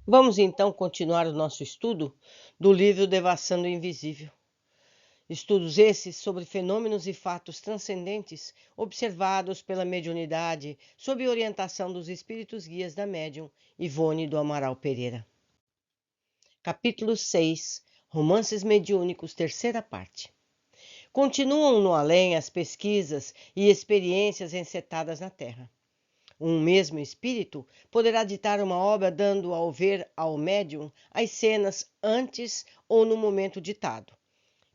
Vamos então continuar o nosso estudo do livro Devassando o Invisível. Estudos esses sobre fenômenos e fatos transcendentes observados pela mediunidade sob orientação dos espíritos guias da médium Ivone do Amaral Pereira. Capítulo 6. Romances mediúnicos, terceira parte. Continuam no além as pesquisas e experiências encetadas na Terra. Um mesmo espírito poderá ditar uma obra dando ao ver ao médium as cenas antes ou no momento ditado.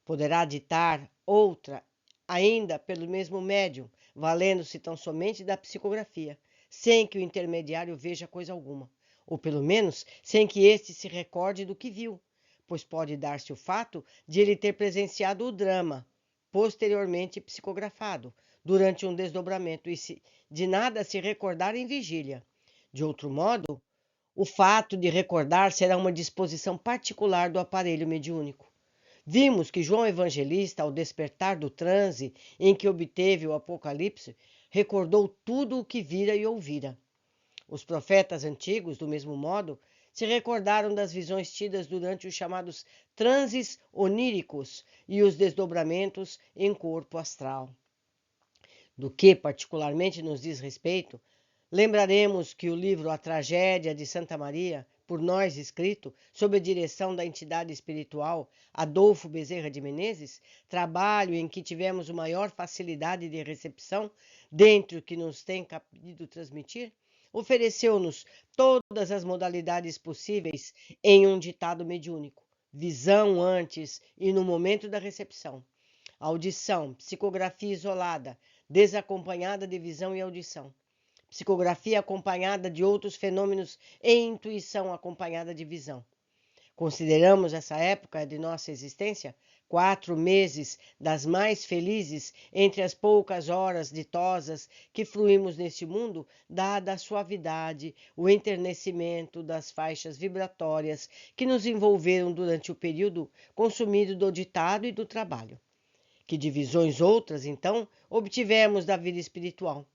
Poderá ditar outra ainda pelo mesmo médium, valendo-se tão somente da psicografia, sem que o intermediário veja coisa alguma, ou pelo menos sem que este se recorde do que viu, pois pode dar-se o fato de ele ter presenciado o drama, posteriormente psicografado, durante um desdobramento, e de nada se recordar em vigília. De outro modo, o fato de recordar será uma disposição particular do aparelho mediúnico. Vimos que João Evangelista, ao despertar do transe em que obteve o Apocalipse, recordou tudo o que vira e ouvira. Os profetas antigos, do mesmo modo, se recordaram das visões tidas durante os chamados transes oníricos e os desdobramentos em corpo astral. Do que particularmente nos diz respeito, lembraremos que o livro A Tragédia de Santa Maria, por nós escrito, sob a direção da entidade espiritual Adolfo Bezerra de Menezes, trabalho em que tivemos maior facilidade de recepção, dentre o que nos tem cabido transmitir, ofereceu-nos todas as modalidades possíveis em um ditado mediúnico: visão antes e no momento da recepção, audição, psicografia isolada, desacompanhada de visão e audição, psicografia acompanhada de outros fenômenos e intuição acompanhada de visão. Consideramos essa época de nossa existência 4 meses das mais felizes entre as poucas horas ditosas que fruímos neste mundo, dada a suavidade, o enternecimento das faixas vibratórias que nos envolveram durante o período consumido do ditado e do trabalho. Que divisões outras, então, obtivemos da vida espiritual?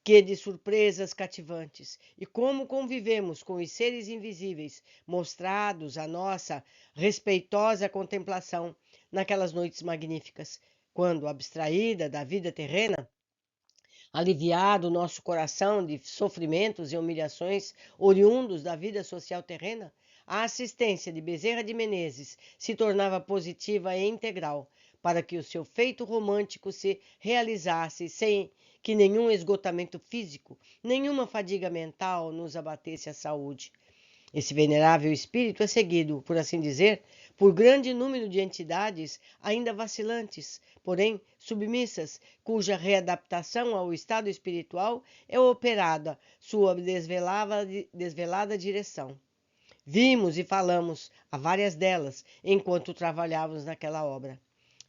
Que de surpresas cativantes! E como convivemos com os seres invisíveis, mostrados à nossa respeitosa contemplação naquelas noites magníficas, quando, abstraída da vida terrena, aliviado o nosso coração de sofrimentos e humilhações oriundos da vida social terrena, a assistência de Bezerra de Menezes se tornava positiva e integral, para que o seu feito romântico se realizasse sem que nenhum esgotamento físico, nenhuma fadiga mental nos abatesse a saúde. Esse venerável espírito é seguido, por assim dizer, por grande número de entidades ainda vacilantes, porém submissas, cuja readaptação ao estado espiritual é operada sua desvelada direção. Vimos e falamos a várias delas enquanto trabalhávamos naquela obra.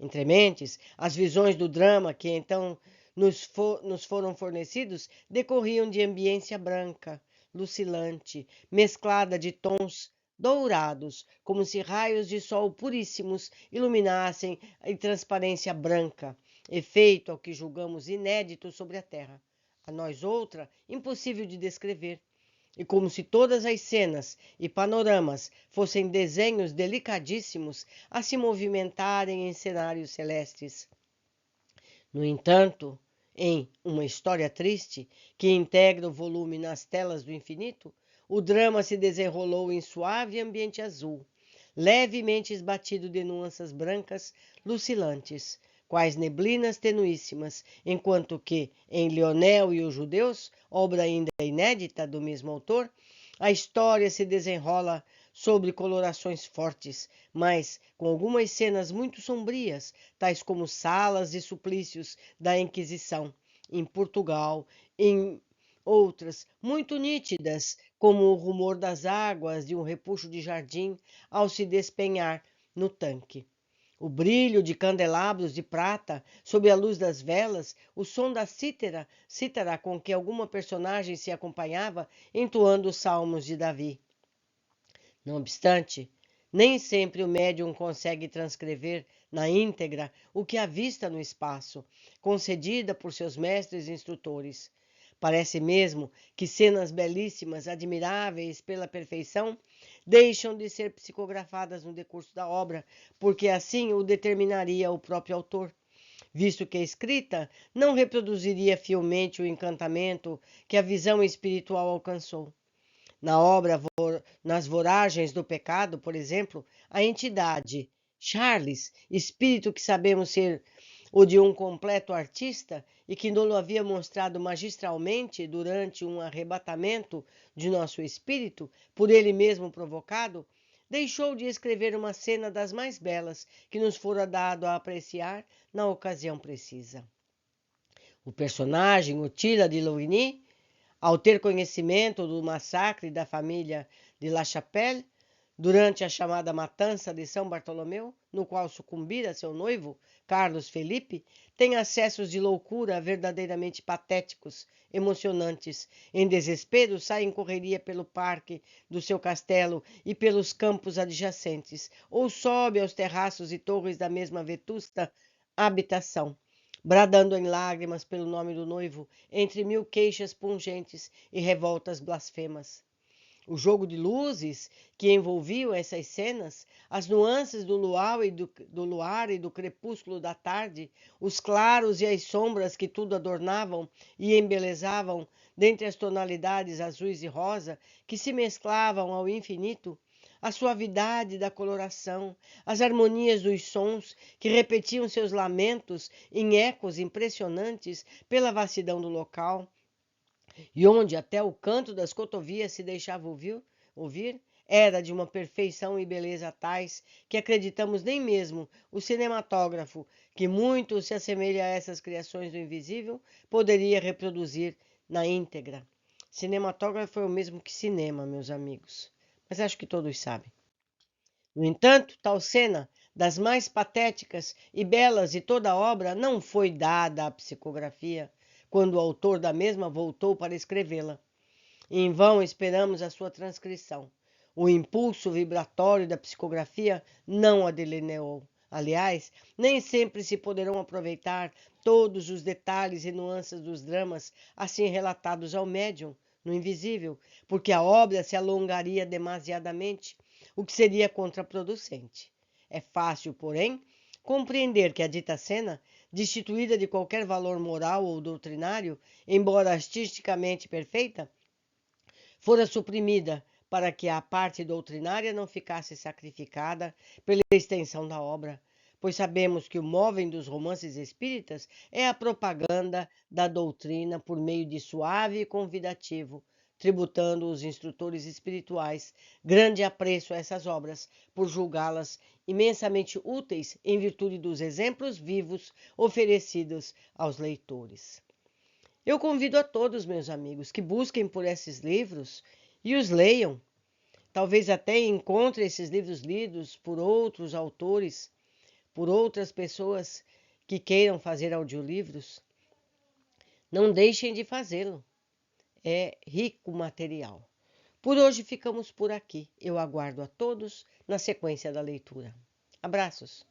Entre mentes, as visões do drama que então nos foram fornecidos decorriam de ambiência branca, lucilante, mesclada de tons dourados, como se raios de sol puríssimos iluminassem em transparência branca, efeito ao que julgamos inédito sobre a terra. A nós outra, impossível de descrever. E como se todas as cenas e panoramas fossem desenhos delicadíssimos a se movimentarem em cenários celestes. No entanto, em Uma História Triste, que integra o volume Nas Telas do Infinito, o drama se desenrolou em suave ambiente azul, levemente esbatido de nuances brancas lucilantes, quais neblinas tenuíssimas, enquanto que, em Leonel e os Judeus, obra ainda inédita do mesmo autor, a história se desenrola sobre colorações fortes, mas com algumas cenas muito sombrias, tais como salas de suplícios da Inquisição em Portugal, em outras muito nítidas, como o rumor das águas de um repuxo de jardim ao se despenhar no tanque. O brilho de candelabros de prata sob a luz das velas, o som da cítara com que alguma personagem se acompanhava entoando os salmos de Davi. Não obstante, nem sempre o médium consegue transcrever na íntegra o que avista no espaço, concedida por seus mestres e instrutores. Parece mesmo que cenas belíssimas, admiráveis pela perfeição, deixam de ser psicografadas no decurso da obra, porque assim o determinaria o próprio autor, visto que a escrita não reproduziria fielmente o encantamento que a visão espiritual alcançou. Na obra Nas Voragens do Pecado, por exemplo, a entidade Charles, espírito que sabemos ser o de um completo artista e que nos havia mostrado magistralmente durante um arrebatamento de nosso espírito, por ele mesmo provocado, deixou de escrever uma cena das mais belas que nos fora dado a apreciar na ocasião precisa. O personagem Otila de Loigny, ao ter conhecimento do massacre da família de La Chapelle, durante a chamada Matança de São Bartolomeu, no qual sucumbira seu noivo, Carlos Felipe, tem acessos de loucura verdadeiramente patéticos, emocionantes. Em desespero, sai em correria pelo parque do seu castelo e pelos campos adjacentes, ou sobe aos terraços e torres da mesma vetusta habitação, bradando em lágrimas pelo nome do noivo, entre mil queixas pungentes e revoltas blasfemas. O jogo de luzes que envolviam essas cenas, as nuances do luar e do crepúsculo da tarde, os claros e as sombras que tudo adornavam e embelezavam, dentre as tonalidades azuis e rosa que se mesclavam ao infinito, a suavidade da coloração, as harmonias dos sons que repetiam seus lamentos em ecos impressionantes pela vastidão do local, e onde até o canto das cotovias se deixava ouvir, era de uma perfeição e beleza tais que acreditamos nem mesmo o cinematógrafo, que muito se assemelha a essas criações do invisível, poderia reproduzir na íntegra. Cinematógrafo é o mesmo que cinema, meus amigos, mas acho que todos sabem. No entanto, tal cena, das mais patéticas e belas de toda a obra, não foi dada à psicografia, quando o autor da mesma voltou para escrevê-la. Em vão esperamos a sua transcrição. O impulso vibratório da psicografia não a delineou. Aliás, nem sempre se poderão aproveitar todos os detalhes e nuances dos dramas assim relatados ao médium, no invisível, porque a obra se alongaria demasiadamente, o que seria contraproducente. É fácil, porém, compreender que a dita cena, destituída de qualquer valor moral ou doutrinário, embora artisticamente perfeita, fora suprimida para que a parte doutrinária não ficasse sacrificada pela extensão da obra, pois sabemos que o móvel dos romances espíritas é a propaganda da doutrina por meio de suave e convidativo, tributando os instrutores espirituais grande apreço a essas obras, por julgá-las imensamente úteis em virtude dos exemplos vivos oferecidos aos leitores. Eu convido a todos, meus amigos, que busquem por esses livros e os leiam. Talvez até encontrem esses livros lidos por outros autores, por outras pessoas que queiram fazer audiolivros. Não deixem de fazê-lo. É rico material. Por hoje ficamos por aqui. Eu aguardo a todos na sequência da leitura. Abraços!